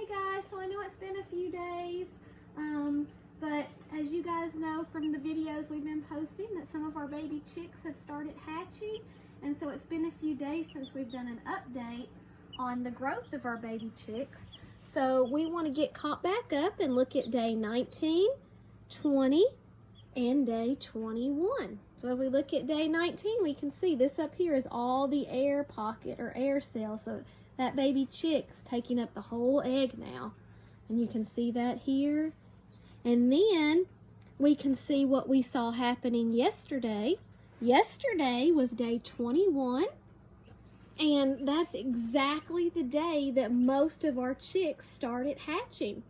Hey guys, so I know it's been a few days, but as you guys know from the videos we've been posting that some of our baby chicks have started hatching, and so it's been a few days since we've done an update on the growth of our baby chicks. So we want to get caught back up and look at day 19, 20, and day 21. So if we look at day 19, we can see this up here is all the air pocket or air cell. So that baby chick's taking up the whole egg now. And you can see that here. And then we can see what we saw happening yesterday. Yesterday was day 21. And that's exactly the day that most of our chicks started hatching.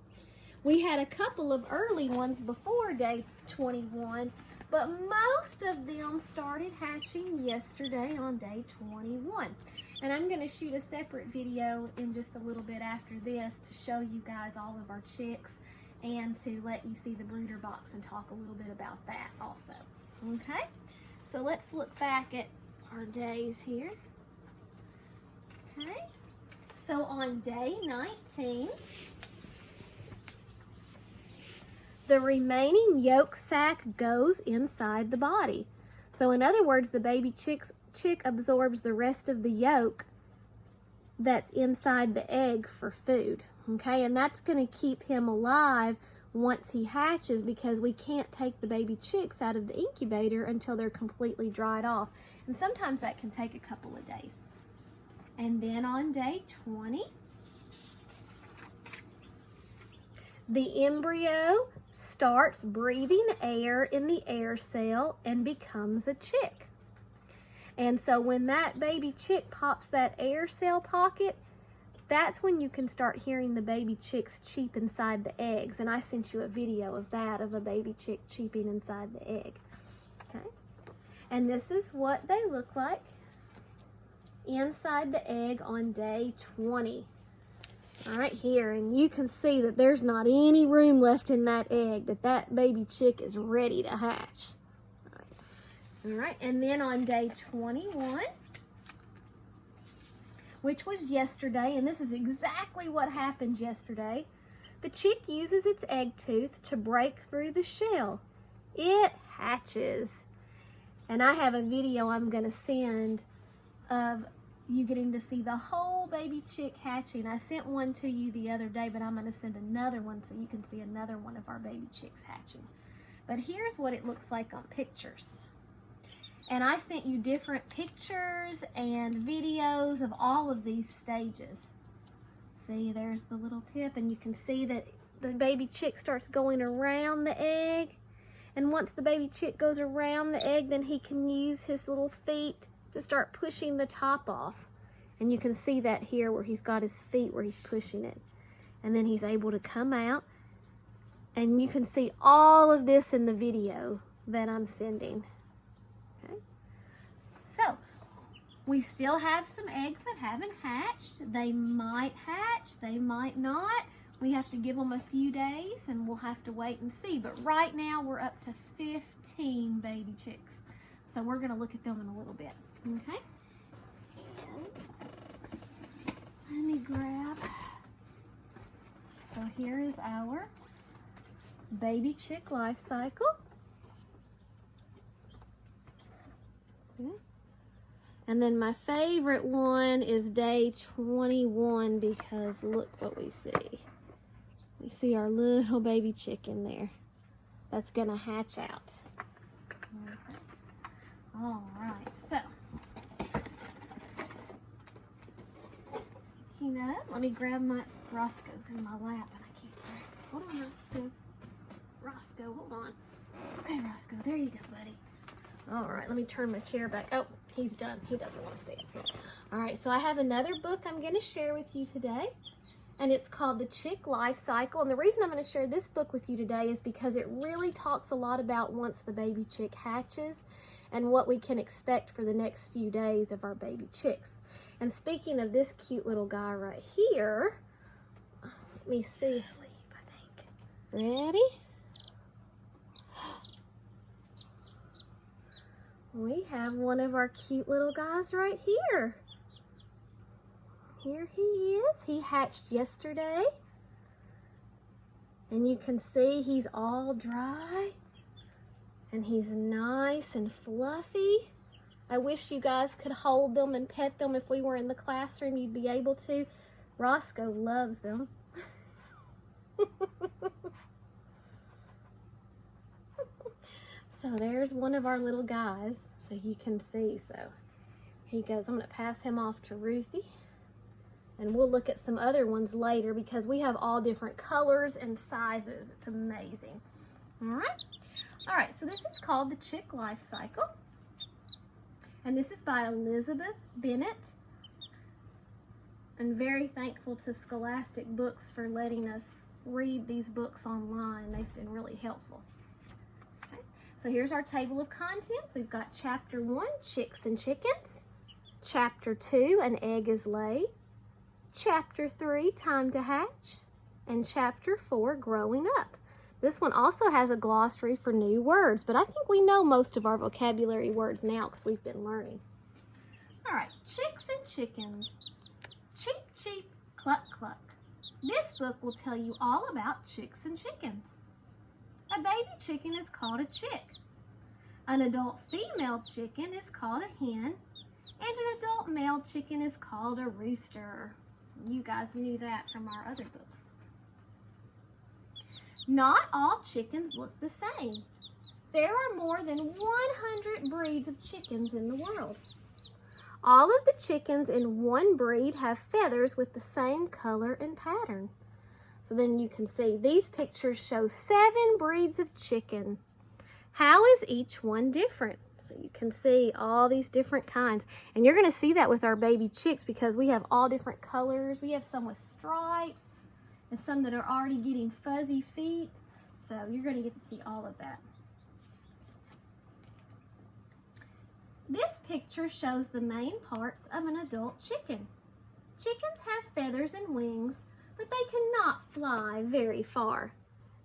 We had a couple of early ones before day 21, but most of them started hatching yesterday on day 21. And I'm going to shoot a separate video in just a little bit after this to show you guys all of our chicks and to let you see the brooder box and talk a little bit about that also. Okay, so let's look back at our days here. Okay, so on day 19, the remaining yolk sac goes inside the body. So in other words, the baby chick absorbs the rest of the yolk that's inside the egg for food. Okay, and that's going to keep him alive once he hatches, because we can't take the baby chicks out of the incubator until they're completely dried off. And sometimes that can take a couple of days. And then on day 20, the embryo starts breathing air in the air cell and becomes a chick. And so when that baby chick pops that air cell pocket, that's when you can start hearing the baby chicks cheep inside the eggs. And I sent you a video of that, of a baby chick cheeping inside the egg. Okay. And this is what they look like inside the egg on day 20. Right here, and you can see that there's not any room left in that egg, that baby chick is ready to hatch. All right, and then on day 21, which was yesterday, and this is exactly what happened yesterday, the chick uses its egg tooth to break through the shell. It hatches. And I have a video I'm going to send of you getting to see the whole baby chick hatching. I sent one to you the other day, but I'm going to send another one so you can see another one of our baby chicks hatching. But here's what it looks like on pictures. And I sent you different pictures and videos of all of these stages. See, there's the little pip, and you can see that the baby chick starts going around the egg. And once the baby chick goes around the egg, then he can use his little feet to start pushing the top off. And you can see that here where he's got his feet where he's pushing it. And then he's able to come out. And you can see all of this in the video that I'm sending. Okay. So, we still have some eggs that haven't hatched. They might hatch, they might not. We have to give them a few days and we'll have to wait and see. But right now we're up to 15 baby chicks. So we're going to look at them in a little bit. Okay, and let me grab, so here is our baby chick life cycle. Okay. And then my favorite one is day 21, because look what we see. We see our little baby chick in there that's going to hatch out. Okay. All right, so let me grab my Roscoe's in my lap, and I can't grab it. Hold on, Roscoe. Roscoe, hold on. Okay, Roscoe, there you go, buddy. All right, let me turn my chair back. Oh, he's done. He doesn't want to stay up here. All right, so I have another book I'm going to share with you today, and it's called The Chick Life Cycle. And the reason I'm going to share this book with you today is because it really talks a lot about once the baby chick hatches and what we can expect for the next few days of our baby chicks. And speaking of this cute little guy right here, let me see. Sleep, I think. Ready? We have one of our cute little guys right here. Here he is. He hatched yesterday. And you can see he's all dry and he's nice and fluffy. I wish you guys could hold them and pet them. If we were in the classroom, you'd be able to. Roscoe loves them. So there's one of our little guys, so you can see. So here he goes. I'm going to pass him off to Ruthie. And we'll look at some other ones later because we have all different colors and sizes. It's amazing. All right. All right, so this is called The Chick Life Cycle. And this is by Elizabeth Bennett. I'm very thankful to Scholastic Books for letting us read these books online. They've been really helpful. Okay. So here's our table of contents. We've got Chapter 1, Chicks and Chickens. Chapter 2, An Egg is Laid. Chapter 3, Time to Hatch. And Chapter 4, Growing Up. This one also has a glossary for new words, but I think we know most of our vocabulary words now because we've been learning. All right, chicks and chickens. Cheep, cheep, cluck, cluck. This book will tell you all about chicks and chickens. A baby chicken is called a chick. An adult female chicken is called a hen, and an adult male chicken is called a rooster. You guys knew that from our other books. Not all chickens look the same. There are more than 100 breeds of chickens in the world. All of the chickens in one breed have feathers with the same color and pattern. So then you can see these pictures show 7 breeds of chicken. How is each one different? So you can see all these different kinds. And you're going to see that with our baby chicks because we have all different colors. We have some with stripes and some that are already getting fuzzy feet. So you're going to get to see all of that. This picture shows the main parts of an adult chicken. Chickens have feathers and wings, but they cannot fly very far.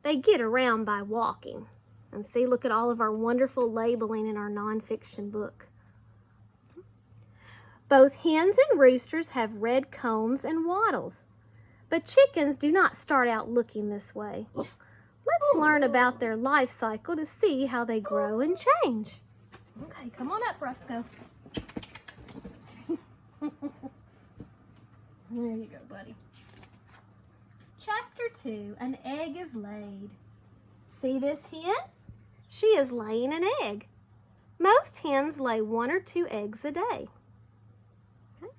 They get around by walking. And see, look at all of our wonderful labeling in our nonfiction book. Both hens and roosters have red combs and wattles, but chickens do not start out looking this way. Let's learn about their life cycle to see how they grow and change. Okay, come on up, Roscoe. There you go, buddy. Chapter 2, An Egg is Laid. See this hen? She is laying an egg. Most hens lay 1 or 2 eggs a day. Okay.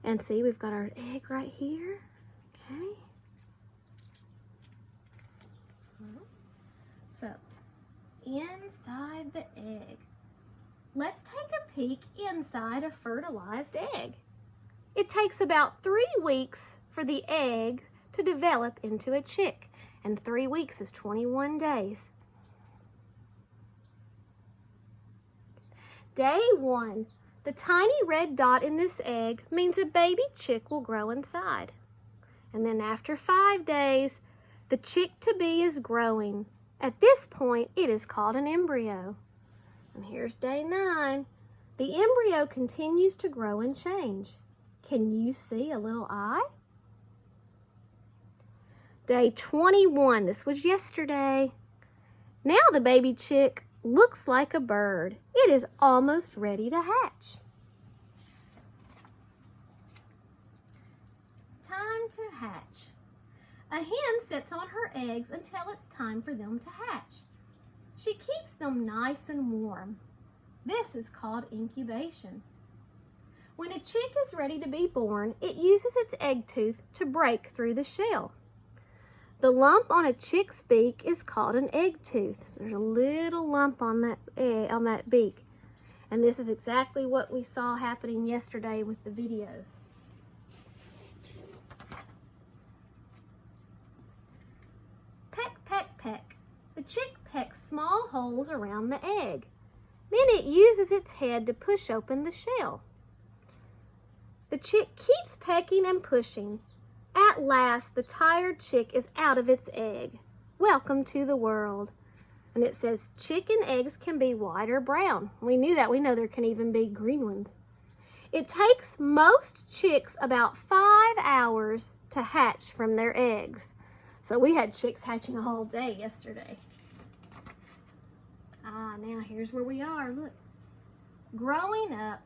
And see, we've got our egg right here. Okay. So, inside the egg. Let's take a peek inside a fertilized egg. It takes about 3 weeks for the egg to develop into a chick, and 3 weeks is 21 days. Day 1. The tiny red dot in this egg means a baby chick will grow inside. And then after 5 days, the chick-to-be is growing. At this point, it is called an embryo. And here's day 9. The embryo continues to grow and change. Can you see a little eye? Day 21. This was yesterday. Now the baby chick looks like a bird. It is almost ready to hatch. Time to hatch. A hen sits on her eggs until it's time for them to hatch. She keeps them nice and warm. This is called incubation. When a chick is ready to be born, it uses its egg tooth to break through the shell. The lump on a chick's beak is called an egg tooth. So there's a little lump on that beak. And this is exactly what we saw happening yesterday with the videos. Peck, peck, peck. The chick pecks small holes around the egg. Then it uses its head to push open the shell. The chick keeps pecking and pushing. At last, the tired chick is out of its egg. Welcome to the world. And it says chicken eggs can be white or brown. We knew that. We know there can even be green ones. It takes most chicks about 5 hours to hatch from their eggs. So we had chicks hatching all day yesterday. Now here's where we are, look. Growing up.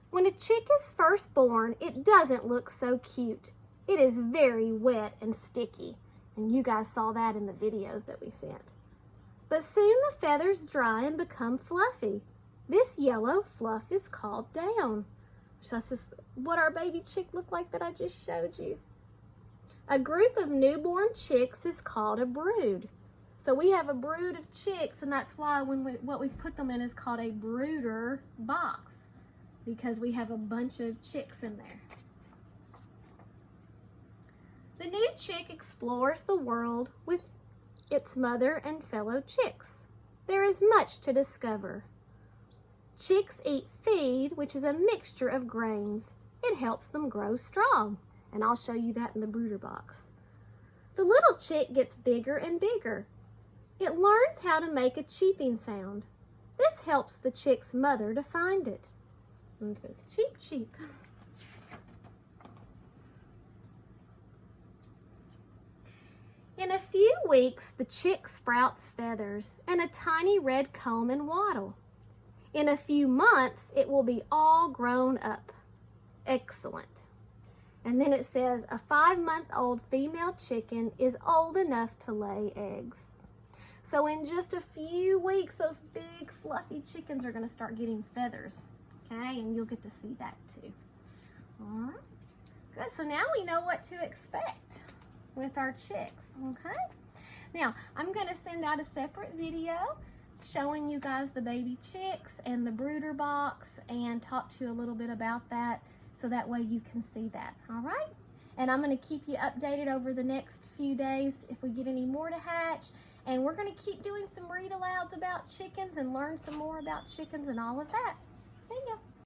When a chick is first born, it doesn't look so cute. It is very wet and sticky, and you guys saw that in the videos that we sent. But soon the feathers dry and become fluffy. This yellow fluff is called down. So that's just what our baby chick looked like that I just showed you. A group of newborn chicks is called a brood. So we have a brood of chicks, and that's why what we've put them in is called a brooder box, because we have a bunch of chicks in there. The new chick explores the world with its mother and fellow chicks. There is much to discover. Chicks eat feed, which is a mixture of grains. It helps them grow strong, and I'll show you that in the brooder box. The little chick gets bigger and bigger. It learns how to make a cheeping sound. This helps the chick's mother to find it. And it says cheep, cheep. In a few weeks, the chick sprouts feathers and a tiny red comb and wattle. In a few months, it will be all grown up. Excellent. And then it says a 5-month-old female chicken is old enough to lay eggs. So in just a few weeks, those big fluffy chickens are going to start getting feathers. Okay, and you'll get to see that too. All right, good. So now we know what to expect with our chicks, okay? Now, I'm going to send out a separate video showing you guys the baby chicks and the brooder box and talk to you a little bit about that so that way you can see that, all right? And I'm going to keep you updated over the next few days if we get any more to hatch. And we're going to keep doing some read alouds about chickens and learn some more about chickens and all of that. See ya.